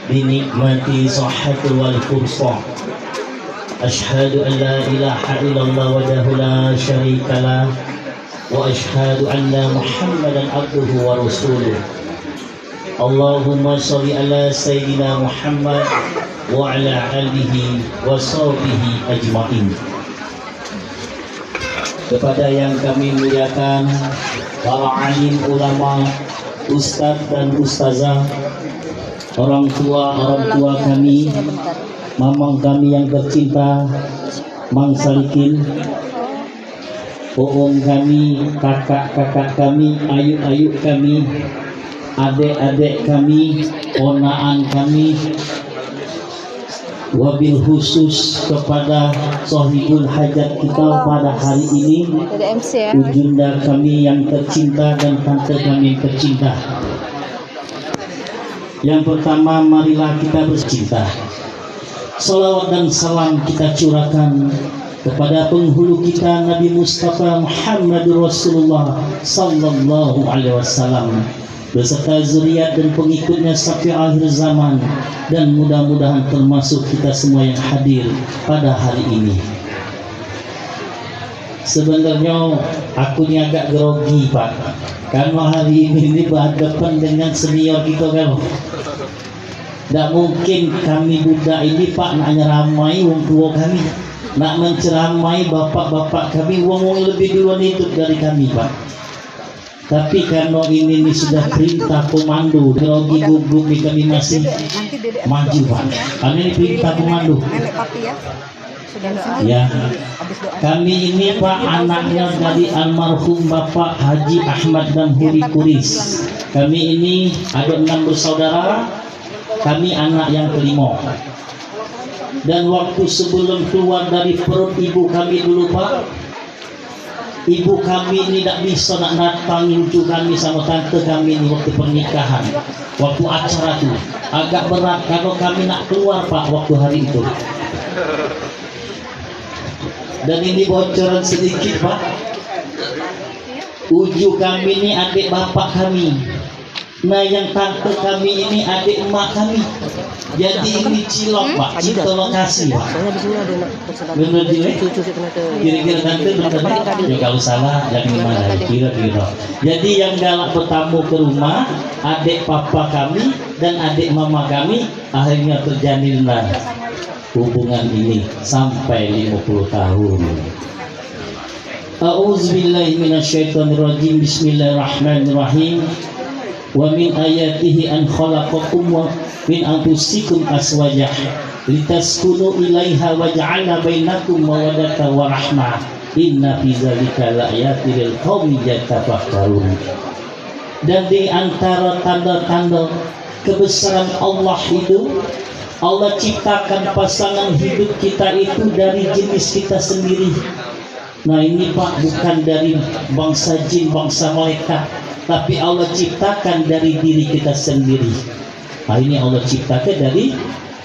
binikmati sahhati wal fursah. Ashhadu an la ilaha illallah wahdahu la syarika lah wa ashhadu anna Muhammadan abduhu wa rasuluh. Allahumma shalli ala sayyidina Muhammad wa ala alihi wa sahbihi ajma'in. Kepada yang kami muliakan, para alim ulama, ustaz dan ustazah, orang tua kami, mamang kami yang tercinta, Mang Salikin, om kami, kakak-kakak kami, ayuk-ayuk kami, adik-adik kami, ponaan kami, wabil khusus kepada sahibul hajat kita pada hari ini, ujunda kami yang tercinta dan tante kami yang tercinta. Yang pertama, marilah kita bercinta. Salawat dan salam kita curahkan kepada penghulu kita, Nabi Mustafa Muhammad Rasulullah Sallallahu Alaihi Wasallam, beserta zuriat dan pengikutnya sampai akhir zaman, dan mudah-mudahan termasuk kita semua yang hadir pada hari ini. Sebenarnya aku ini agak grogi, Pak, karena hari ini berhadapan dengan senior kita kan. Tak mungkin kami budak ini, Pak, nak nyeramai wong tua kami, nak menceramai bapak-bapak kami, wong lebih duluan itu dari kami, Pak. Tapi karena ini sudah perintah komando, grogi gugup kami masih maju, Pak. Karena ini perintah komando. Ya, kami ini, Pak, anaknya dari almarhum Bapak Haji Ahmad Damhuri Kuris. Kami ini ada 6 bersaudara, kami anak yang kelima. Dan waktu sebelum keluar dari perut ibu kami dulu, Pak, ibu kami ini tidak bisa nak datangin cucu kami sama tante kami ini waktu pernikahan, waktu acara itu agak berat kalau kami nak keluar, Pak, waktu hari itu. Dan ini bocoran sedikit, Pak, uju kami ini adik bapak kami, nah yang tante kami ini adik emak kami. Jadi ini cilok, Pak, cinta lokasi, Pak. Benar juga. Kira-kira tante benar. Ya kalau salah jangan gimana. Kira-kira. Jadi yang galak bertamu ke rumah, adik papa kami dan adik mama kami, akhirnya terjalinlah hubungan ini sampai 50 tahun. A'udzubillahi minasyaitonirrajim. Bismillahirrahmanirrahim. Wa min ayatihi an khalaqakum wa min anfusikum aswajah litaskunu ilaiha wa ja'ala bainakum mawaddatan wa rahmah inna fi dzalika laayatin lil qaumi yatafakkarun. Dan di antara tanda-tanda kebesaran Allah itu, Allah ciptakan pasangan hidup kita itu dari jenis kita sendiri. Nah ini, Pak, bukan dari bangsa jin, bangsa malaikat, tapi Allah ciptakan dari diri kita sendiri. Nah ini Allah ciptakan dari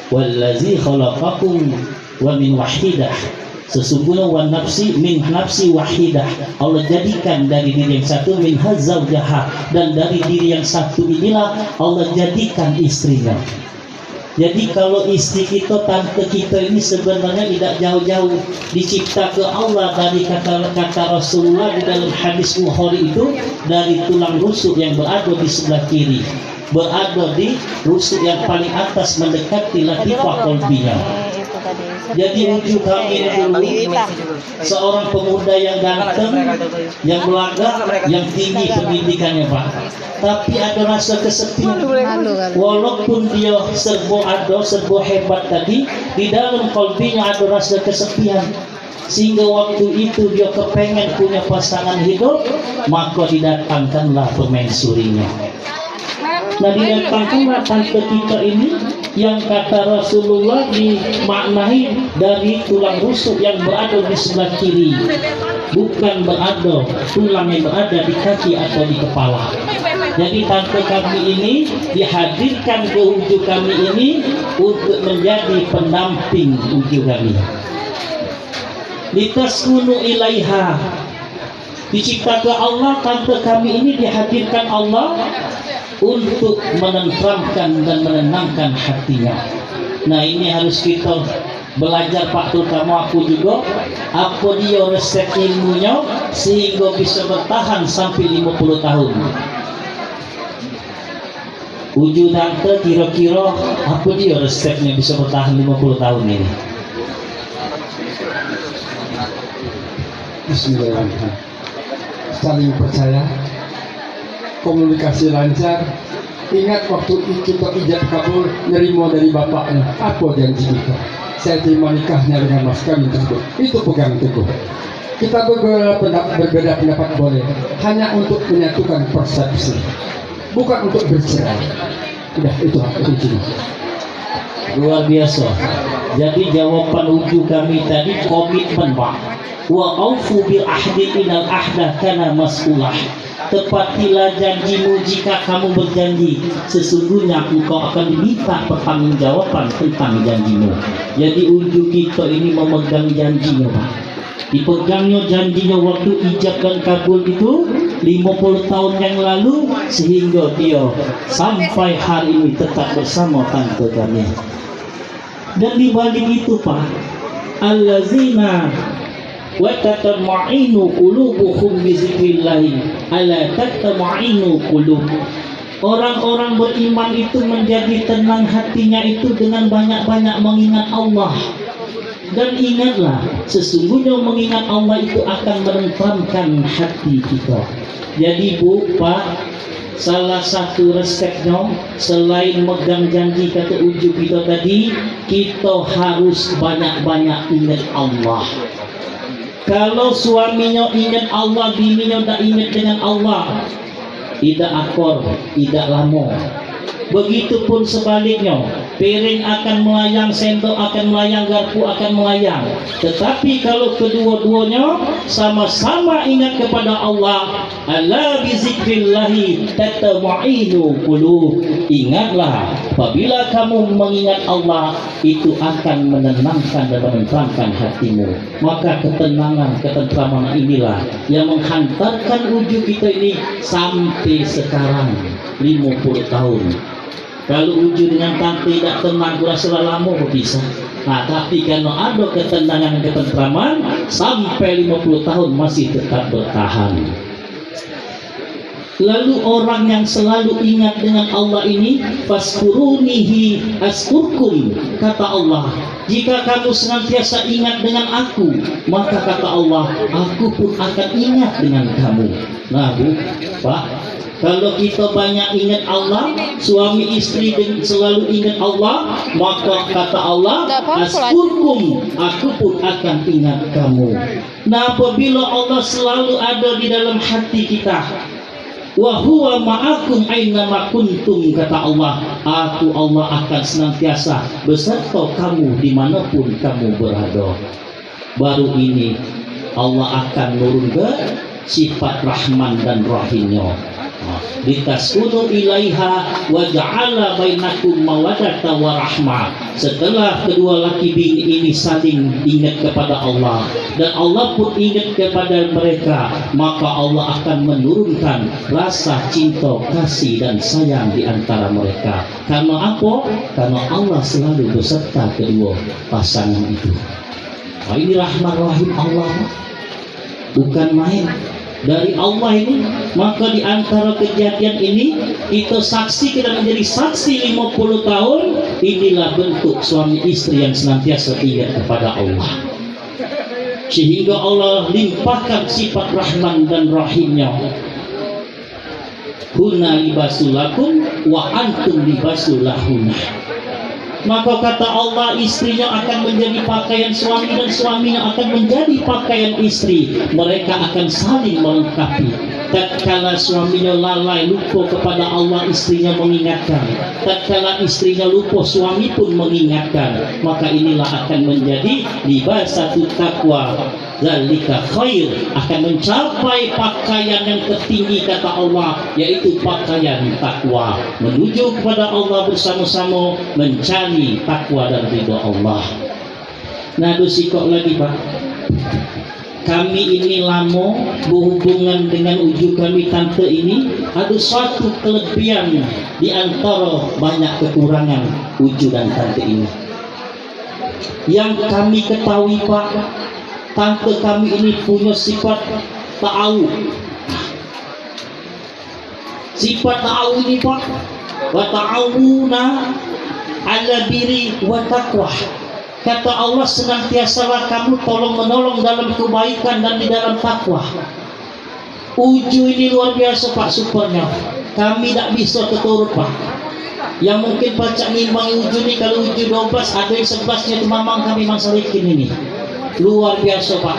wallazi khalaqakum wa min wahidah. Sesungguhnya wa nafsi min nafsi wahidah. Allah jadikan dari diri yang satu min hazaujaha, dan dari diri yang satu inilah Allah jadikan istrinya. Jadi kalau istri kita, tante kita ini sebenarnya tidak jauh-jauh dicipta ke Allah dari kata-kata Rasulullah di dalam hadis Bukhari itu, dari tulang rusuk yang berada di sebelah kiri, berada di rusuk yang paling atas mendekati latifah qalbinya. Jadi wujud kami dulu seorang pemuda yang ganteng, yang belaga, yang tinggi pendidikannya, Pak. Tapi ada rasa kesepian. Walaupun dia serba ada, serba hebat tadi, di dalam qalbinya ada rasa kesepian. Sehingga waktu itu dia kepengen punya pasangan hidup, maka didatangkanlah permaisurinya. Nah, didatangkanlah tante kita ini yang kata Rasulullah dimaknai dari tulang rusuk yang berada di sebelah kiri, bukan berada tulang yang berada di kaki atau di kepala. Jadi tante kami ini dihadirkan ke uju kami ini untuk menjadi pendamping uju kami. Litaskunu ilaiha, diciptakan Allah, tante kami ini dihadirkan Allah untuk menenteramkan dan menenangkan hatinya. Nah, ini harus kita belajar Pak, terutama aku juga, apa dia resep ilmunya sehingga bisa bertahan sampai 50 tahun. Uju tante kira-kira apa dia resepnya bisa bertahan 50 tahun ini? Bismillahirrahmanirrahim. Saling percaya, komunikasi lancar. Ingat waktu kita ijab kabul nerima dari bapaknya, apa janji kita? Saya terima nikahnya dengan mas kami tersebut. Itu pegang teguh. Kita berbeda pendapat boleh, hanya untuk menyatukan persepsi, bukan untuk bercerai. Udah, itu kuncinya. Luar biasa. Jadi jawaban uju kami tadi komitmen Pak. Wa aufu bil ahdi inal ahda kana mas'ulah. Tepatilah janjimu jika kamu berjanji, sesungguhnya engkau akan diminta pertanggungjawaban tentang janjimu. Jadi uju kita ini memegang janjinya Pak. Dipegangnya janjinya waktu ijab dan kabul itu 50 tahun yang lalu, sehingga dia sampai hari ini tetap bersama tante kami. Dan di balik itu Pak, allazina wa tatma'innu qulubuhum bi dzikrillah ala tatma'innu qulub. Orang-orang beriman itu menjadi tenang hatinya itu dengan banyak-banyak mengingat Allah. Dan ingatlah, sesungguhnya mengingat Allah itu akan menenteramkan hati kita. Jadi Bu, Pak, salah satu resepnya selain megang janji kata uju kita tadi, kita harus banyak-banyak ingat Allah. Kalau suaminya ingat Allah, bininya tak ingat dengan Allah, tidak akur, tidak lama. Begitupun sebaliknya, piring akan melayang, sendok akan melayang, garpu akan melayang. Tetapi kalau kedua-duanya sama-sama ingat kepada Allah, ala bizikrillahi tatma'innu qulub. Ingatlah, apabila kamu mengingat Allah, itu akan menenangkan dan menenteramkan hatimu. Maka ketenangan, ketentraman inilah yang menghantarkan uju kita ini sampai sekarang 50 tahun. Kalau uju dengan tante tidak tenang, kurasa lama bisa. Nah, tapi karena ada ketenangan, ketentraman, sampai 50 tahun masih tetap bertahan. Lalu orang yang selalu ingat dengan Allah ini, faskurunihi askurkum, kata Allah. Jika kamu senantiasa ingat dengan aku, maka kata Allah, aku pun akan ingat dengan kamu. Nah Bu, Pak, kalau kita banyak ingat Allah, suami istri selalu ingat Allah, maka kata Allah, askurkum, aku pun akan ingat kamu. Nah, apabila Allah selalu ada di dalam hati kita, wa huwa ma'akum aina kuntum, kata Allah, aku Allah akan senantiasa beserta kamu dimanapun kamu berada. Baru ini Allah akan nurunkan sifat Rahman dan Rahimnya. Litaskunu ilaiha wa ja'ala bainakum mawaddata wa rahmah. Setelah kedua laki bini ini saling ingat kepada Allah dan Allah pun ingat kepada mereka, maka Allah akan menurunkan rasa cinta, kasih dan sayang di antara mereka. Karena apa? Karena Allah selalu beserta kedua pasangan itu. Nah, ini rahmat rahim Allah, bukan main dari Allah ini. Maka di antara kejadian ini kita saksi, kita menjadi saksi 50 tahun. Inilah bentuk suami istri yang senantiasa ingat kepada Allah, sehingga Allah limpahkan sifat Rahman dan Rahimnya. Huna libasulakum wa antum libasulahuna. Maka kata Allah, istrinya akan menjadi pakaian suami dan suaminya akan menjadi pakaian istri. Mereka akan saling melengkapi. Tatkala suaminya lalai lupa kepada Allah, istrinya mengingatkan. Tatkala istrinya lupa, suami pun mengingatkan. Maka inilah akan menjadi libasatut taqwa. Zalika khair, akan mencapai pakaian yang tertinggi kata Allah, yaitu pakaian takwa, menuju kepada Allah bersama-sama mencari takwa dan ridha Allah. Nah, dosi kok lagi Pak, kami ini lama berhubungan dengan uju kami tante ini, ada suatu kelebihan di antara banyak kekurangan uju dan tante ini. Yang kami ketahui Pak, tante kami ini punya sifat ta'awu. Sifat ta'awu ini Pak, wa ta'awuna ala biri wa taqwa. Kata Allah, senantiasalah kamu tolong menolong dalam kebaikan dan di dalam takwa. Uju ini luar biasa Pak, supernya. Kami tak bisa keturut Pak. Yang mungkin pacak nimbang uju ini, kalau uju 12 ada yang 11-nya itu mamang kami mangsalikin ini. Luar biasa Pak.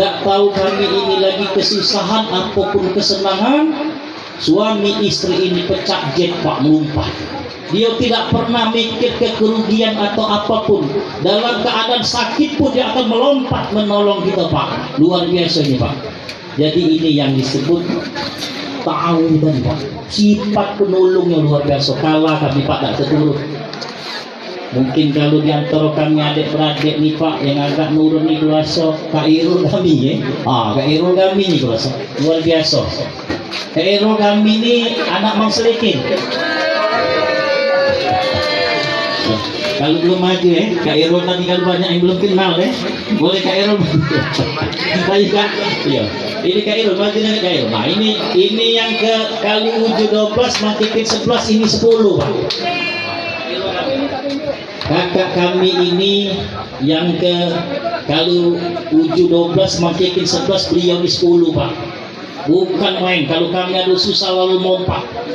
Tak tahu kami ini lagi kesusahan apapun kesenangan, suami istri ini pecah jet Pak, melompat. Dia tidak pernah mikir ke kerugian atau apapun. Dalam keadaan sakit pun dia akan melompat menolong kita Pak. Luar biasa ini Pak. Jadi ini yang disebut ta'awudan Pak. Sifat penolong yang luar biasa. Kalah kami Pak tak seturut. Mungkin kalau di antara kami adik-beradik nih Pak yang agak nurun nih kuasa, Kak Irul kami ya. Kak Irul kami nih kuasa. Luar biasa. Kak Irul kami ini anak mangselikin. Kalau belum maju Kak Irul tadi kalau banyak yang belum kenal boleh Kak Irul. Baik Kak, iya. Ini Kak Irul, maju dengan Kak Irul. Nah ini yang ke kali uju 12 makin 11 ini 10 Pak. Kakak kami ini yang ke kalau uju 12 makin 11 beliau di 10 Pak. Bukan main, kalau kami ada susah lalu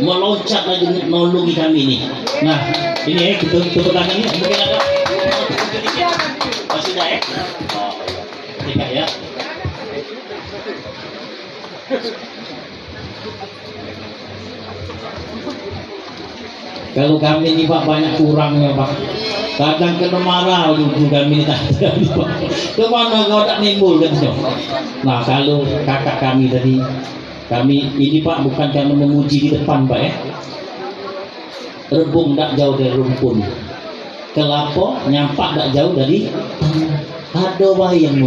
meloncat lagi menolongi kami ini. Nah ini kita petang ini mungkin ada masih ada tidak ya. Kalau kami ini Pak banyak kurangnya Pak. Kadang kena marah uju kami tadi Pak. Kemana kau tak nimbul kan? Nah kalau kakak kami tadi, kami ini Pak bukan karena memuji di depan Pak Rebung tak jauh dari rumpun, kelapa nyampak tak jauh dari ada bayi yang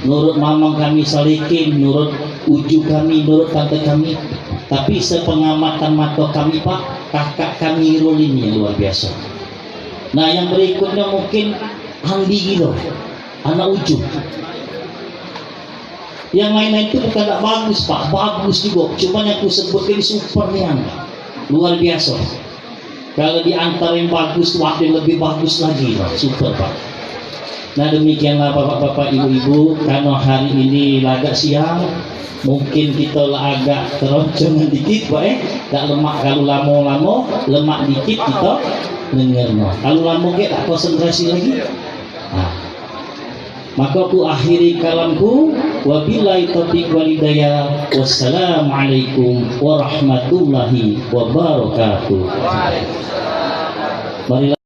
nurut mamang kami salikin, nurut uju kami, nurut tante kami. Tapi sepengamatan mata kami Pak, kakak kami Irul ini yang luar biasa. Nah yang berikutnya mungkin Andi gitu, anak uju. Yang lain-lain itu bukan tak bagus Pak, bagus juga. Cuma yang aku sebut ini super yang luar biasa. Kalau di antara yang bagus, waktu yang lebih bagus lagi Pak, super Pak. Nah demikianlah bapak-bapak ibu-ibu, karena hari ini agak siang, mungkin kita agak teroncongan dikit Pak tak lemak. Kalau lama-lama lemak dikit kita dengarnya. Kalau lama kita tak konsentrasi lagi. Maka aku akhiri kalamku, wabillahi taufiq wal hidayah. Wassalamualaikum warahmatullahi wabarakatuh. Marilah